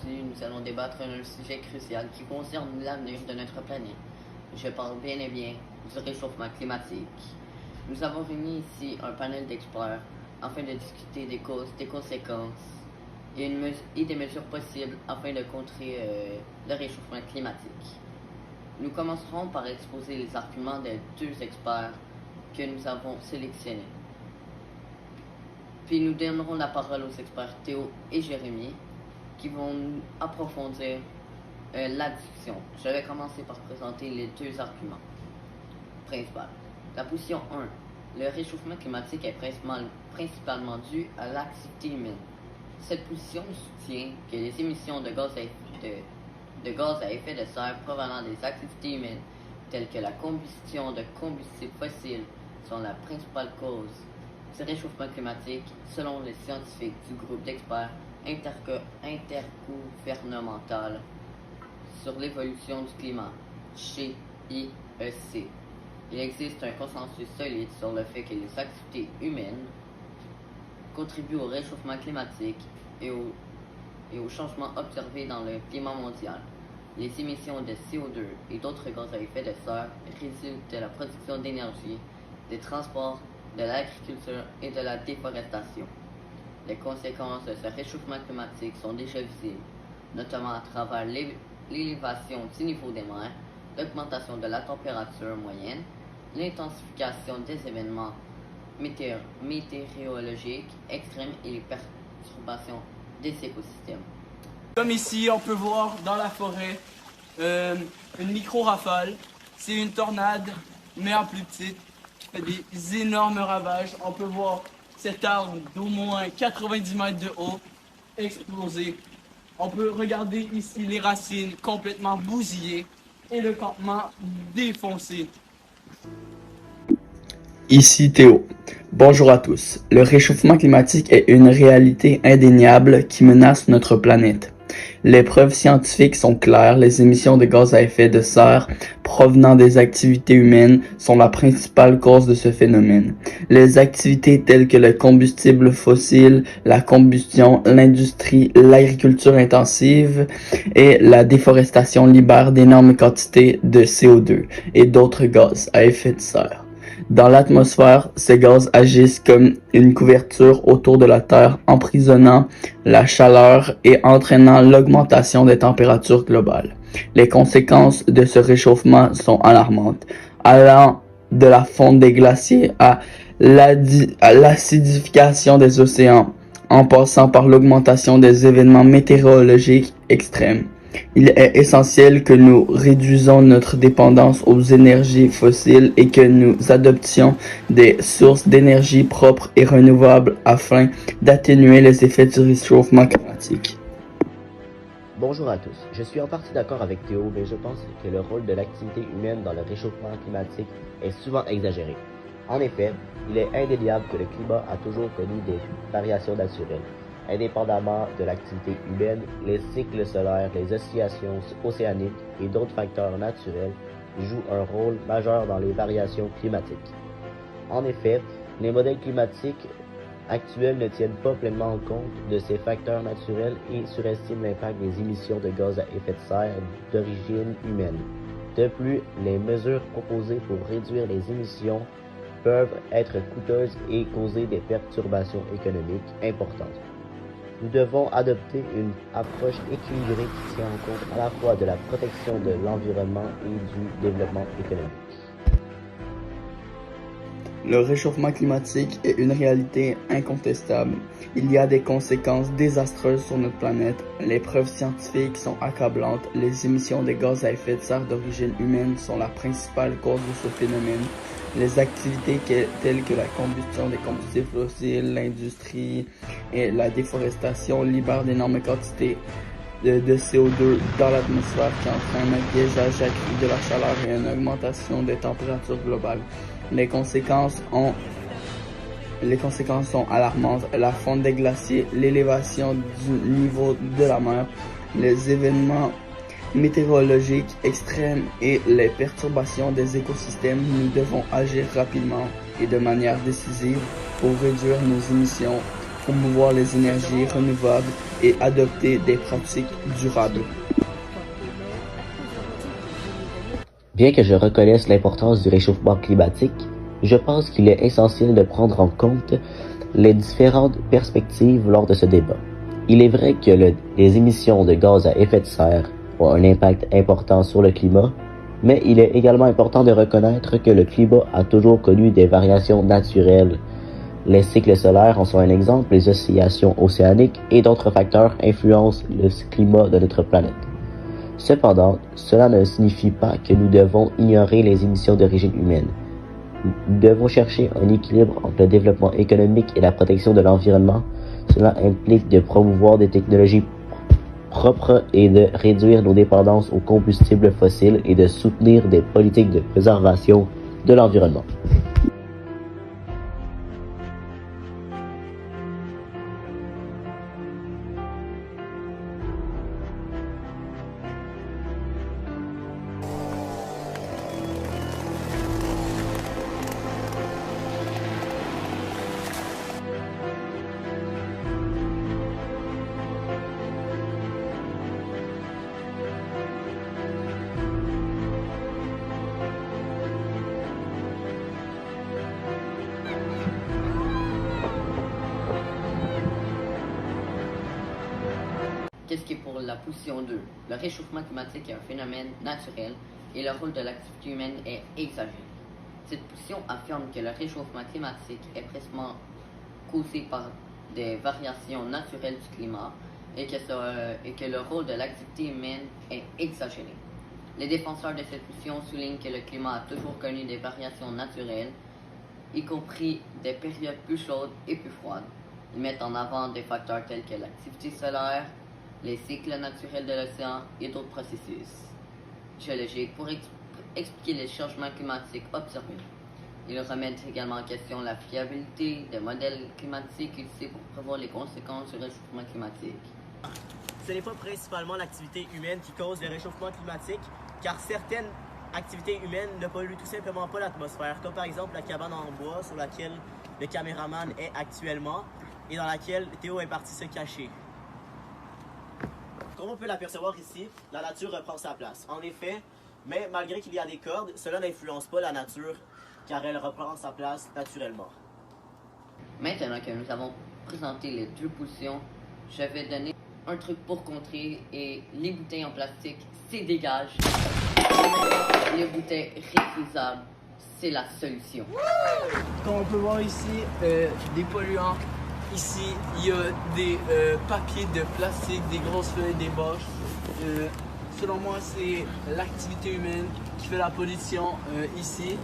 Aujourd'hui, nous allons débattre d'un sujet crucial qui concerne l'avenir de notre planète. Je parle bien et bien du réchauffement climatique. Nous avons réuni ici un panel d'experts afin de discuter des causes, des conséquences et des mesures possibles afin de contrer le réchauffement climatique. Nous commencerons par exposer les arguments des deux experts que nous avons sélectionnés. Puis nous donnerons la parole aux experts Théo et Jérémy qui vont approfondir la discussion. Je vais commencer par présenter les deux arguments principaux. La position 1. Le réchauffement climatique est principalement dû à l'activité humaine. Cette position soutient que les émissions de gaz à effet de serre provenant des activités humaines, telles que la combustion de combustibles fossiles, sont la principale cause du réchauffement climatique, selon les scientifiques du groupe d'experts intergouvernemental sur l'évolution du climat, chez IEC. Il existe un consensus solide sur le fait que les activités humaines contribuent au réchauffement climatique et aux changements observés dans le climat mondial. Les émissions de CO2 et d'autres gaz à effet de serre résultent de la production d'énergie, des transports, de l'agriculture et de la déforestation. Les conséquences de ce réchauffement climatique sont déjà visibles, notamment à travers l'élévation du niveau des mers, l'augmentation de la température moyenne, l'intensification des événements météorologiques extrêmes et les perturbations des écosystèmes. Comme ici, on peut voir dans la forêt une micro-rafale. C'est une tornade, mais en plus petite, qui fait des énormes ravages. On peut voir cet arbre d'au moins 90 mètres de haut exploser. On peut regarder ici les racines complètement bousillées et le campement défoncé. Ici Théo. Bonjour à tous. Le réchauffement climatique est une réalité indéniable qui menace notre planète. Les preuves scientifiques sont claires, les émissions de gaz à effet de serre provenant des activités humaines sont la principale cause de ce phénomène. Les activités telles que le combustible fossile, la combustion, l'industrie, l'agriculture intensive et la déforestation libèrent d'énormes quantités de CO2 et d'autres gaz à effet de serre. Dans l'atmosphère, ces gaz agissent comme une couverture autour de la Terre, emprisonnant la chaleur et entraînant l'augmentation des températures globales. Les conséquences de ce réchauffement sont alarmantes, allant de la fonte des glaciers à l'acidification des océans, en passant par l'augmentation des événements météorologiques extrêmes. Il est essentiel que nous réduisons notre dépendance aux énergies fossiles et que nous adoptions des sources d'énergie propres et renouvelables afin d'atténuer les effets du réchauffement climatique. Bonjour à tous. Je suis en partie d'accord avec Théo, mais je pense que le rôle de l'activité humaine dans le réchauffement climatique est souvent exagéré. En effet, il est indéniable que le climat a toujours connu des variations naturelles. Indépendamment de l'activité humaine, les cycles solaires, les oscillations océaniques et d'autres facteurs naturels jouent un rôle majeur dans les variations climatiques. En effet, les modèles climatiques actuels ne tiennent pas pleinement compte de ces facteurs naturels et surestiment l'impact des émissions de gaz à effet de serre d'origine humaine. De plus, les mesures proposées pour réduire les émissions peuvent être coûteuses et causer des perturbations économiques importantes. Nous devons adopter une approche équilibrée qui tient en compte à la fois de la protection de l'environnement et du développement économique. Le réchauffement climatique est une réalité incontestable. Il y a des conséquences désastreuses sur notre planète. Les preuves scientifiques sont accablantes. Les émissions de gaz à effet de serre d'origine humaine sont la principale cause de ce phénomène. Les activités telles que la combustion des combustibles fossiles, l'industrie et la déforestation libèrent d'énormes quantités de CO2 dans l'atmosphère qui entraîne un piégeage accru de la chaleur et une augmentation des températures globales. Les conséquences sont alarmantes. La fonte des glaciers, l'élévation du niveau de la mer, les événements météorologiques extrêmes et les perturbations des écosystèmes. Nous devons agir rapidement et de manière décisive pour réduire nos émissions promouvoir les énergies renouvelables et adopter des pratiques durables. Bien que je reconnaisse l'importance du réchauffement climatique, je pense qu'il est essentiel de prendre en compte les différentes perspectives lors de ce débat. Il est vrai que les émissions de gaz à effet de serre ont un impact important sur le climat, mais il est également important de reconnaître que le climat a toujours connu des variations naturelles. Les cycles solaires en sont un exemple, les oscillations océaniques et d'autres facteurs influencent le climat de notre planète. Cependant, cela ne signifie pas que nous devons ignorer les émissions d'origine humaine. Nous devons chercher un équilibre entre le développement économique et la protection de l'environnement. Cela implique de promouvoir des technologies propres et de réduire nos dépendances aux combustibles fossiles et de soutenir des politiques de préservation de l'environnement. Qu'est-ce qui est pour la position 2? Le réchauffement climatique est un phénomène naturel et le rôle de l'activité humaine est exagéré. Cette position affirme que le réchauffement climatique est principalement causé par des variations naturelles du climat et que le rôle de l'activité humaine est exagéré. Les défenseurs de cette position soulignent que le climat a toujours connu des variations naturelles, y compris des périodes plus chaudes et plus froides. Ils mettent en avant des facteurs tels que l'activité solaire, les cycles naturels de l'océan et d'autres processus géologiques pour expliquer les changements climatiques observés. Ils remettent également en question la fiabilité des modèles climatiques utilisés pour prévoir les conséquences du réchauffement climatique. Ce n'est pas principalement l'activité humaine qui cause le réchauffement climatique, car certaines activités humaines ne polluent tout simplement pas l'atmosphère, comme par exemple la cabane en bois sur laquelle le caméraman est actuellement et dans laquelle Théo est parti se cacher. Comme on peut l'apercevoir ici, la nature reprend sa place. En effet, mais malgré qu'il y a des cordes, cela n'influence pas la nature car elle reprend sa place naturellement. Maintenant que nous avons présenté les deux positions, je vais donner un truc pour contrer et les bouteilles en plastique, c'est dégage. Les bouteilles réutilisables, c'est la solution. Comme on peut voir ici, des polluants. Ici, il y a des papiers de plastique, des grosses feuilles, des bâches. Selon moi, c'est l'activité humaine qui fait la pollution ici.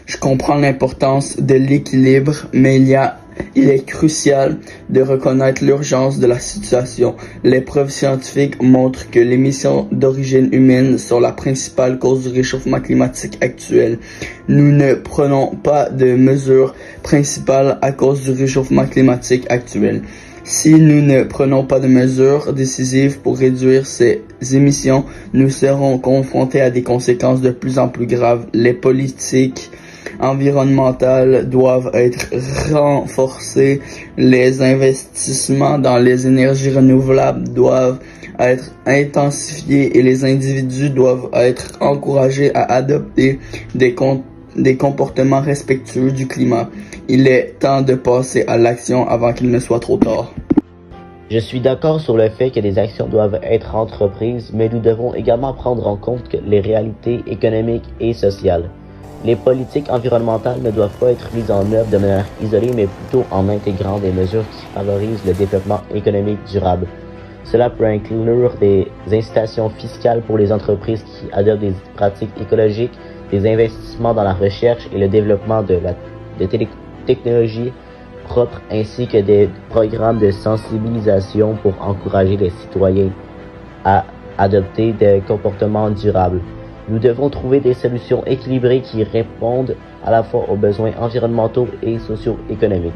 Je comprends l'importance de l'équilibre, mais il est crucial de reconnaître l'urgence de la situation. Les preuves scientifiques montrent que l'émission d'origine humaine sont la principale cause du réchauffement climatique actuel. Nous ne prenons pas de mesures principales à cause du réchauffement climatique actuel. Si nous ne prenons pas de mesures décisives pour réduire ces émissions, nous serons confrontés à des conséquences de plus en plus graves. Les politiques environnementales doivent être renforcées, les investissements dans les énergies renouvelables doivent être intensifiés et les individus doivent être encouragés à adopter des comportements respectueux du climat. Il est temps de passer à l'action avant qu'il ne soit trop tard. Je suis d'accord sur le fait que des actions doivent être entreprises, mais nous devons également prendre en compte les réalités économiques et sociales. Les politiques environnementales ne doivent pas être mises en œuvre de manière isolée, mais plutôt en intégrant des mesures qui favorisent le développement économique durable. Cela peut inclure des incitations fiscales pour les entreprises qui adoptent des pratiques écologiques, des investissements dans la recherche et le développement de technologies propres, ainsi que des programmes de sensibilisation pour encourager les citoyens à adopter des comportements durables. Nous devons trouver des solutions équilibrées qui répondent à la fois aux besoins environnementaux et socio-économiques.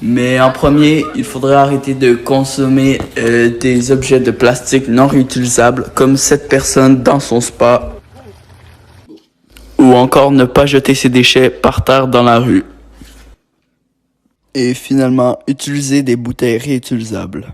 Mais en premier, il faudrait arrêter de consommer des objets de plastique non réutilisables comme cette personne dans son spa ou encore ne pas jeter ses déchets par terre dans la rue. Et finalement, utiliser des bouteilles réutilisables.